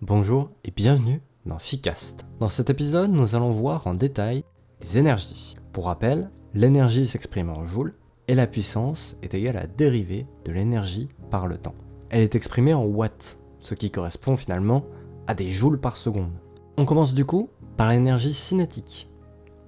Bonjour et bienvenue dans Ficast. Dans cet épisode, nous allons voir en détail les énergies. Pour rappel, l'énergie s'exprime en joules et la puissance est égale à la dérivée de l'énergie par le temps. Elle est exprimée en watts, ce qui correspond finalement à des joules par seconde. On commence du coup par l'énergie cinétique,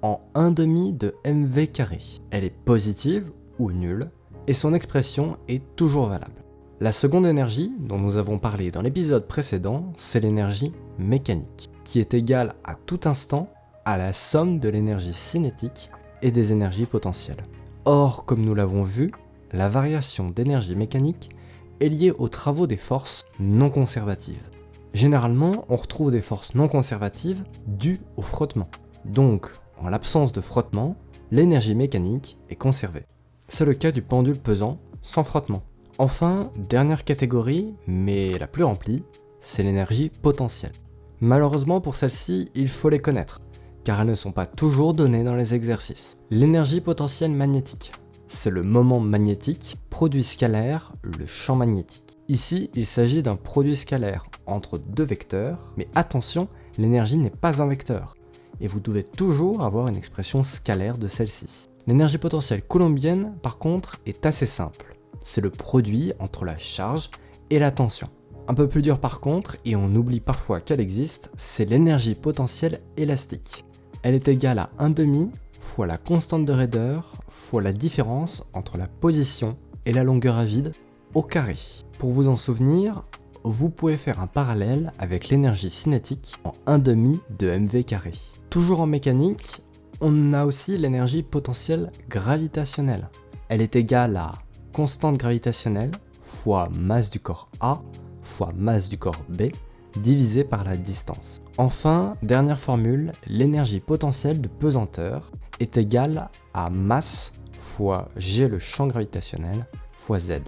en 1/2 de mv carré. Elle est positive ou nulle et son expression est toujours valable. La seconde énergie, dont nous avons parlé dans l'épisode précédent, c'est l'énergie mécanique, qui est égale à tout instant à la somme de l'énergie cinétique et des énergies potentielles. Or, comme nous l'avons vu, la variation d'énergie mécanique est liée aux travaux des forces non conservatives. Généralement, on retrouve des forces non conservatives dues au frottement. Donc, en l'absence de frottement, l'énergie mécanique est conservée. C'est le cas du pendule pesant sans frottement. Enfin, dernière catégorie, mais la plus remplie, c'est l'énergie potentielle. Malheureusement pour celle-ci, il faut les connaître, car elles ne sont pas toujours données dans les exercices. L'énergie potentielle magnétique, c'est le moment magnétique, produit scalaire, le champ magnétique. Ici, il s'agit d'un produit scalaire entre deux vecteurs, mais attention, l'énergie n'est pas un vecteur, et vous devez toujours avoir une expression scalaire de celle-ci. L'énergie potentielle coulombienne, par contre, est assez simple. C'est le produit entre la charge et la tension. Un peu plus dur par contre, et on oublie parfois qu'elle existe, c'est l'énergie potentielle élastique. Elle est égale à 1/2 fois la constante de raideur fois la différence entre la position et la longueur à vide au carré. Pour vous en souvenir, vous pouvez faire un parallèle avec l'énergie cinétique en 1/2 de mv carré. Toujours en mécanique, on a aussi l'énergie potentielle gravitationnelle. Elle est égale à constante gravitationnelle fois masse du corps A fois masse du corps B divisé par la distance. Enfin, dernière formule, l'énergie potentielle de pesanteur est égale à masse fois G le champ gravitationnel fois Z.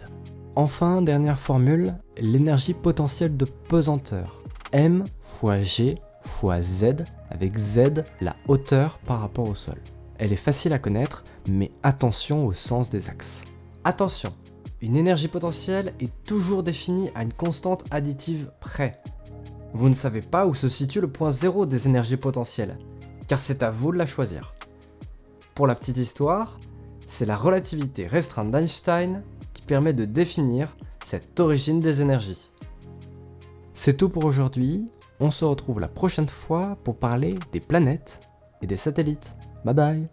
Enfin, dernière formule, l'énergie potentielle de pesanteur, M fois G fois Z avec Z la hauteur par rapport au sol. Elle est facile à connaître, mais attention au sens des axes. Attention, une énergie potentielle est toujours définie à une constante additive près. Vous ne savez pas où se situe le point zéro des énergies potentielles, car c'est à vous de la choisir. Pour la petite histoire, c'est la relativité restreinte d'Einstein qui permet de définir cette origine des énergies. C'est tout pour aujourd'hui, on se retrouve la prochaine fois pour parler des planètes et des satellites. Bye bye!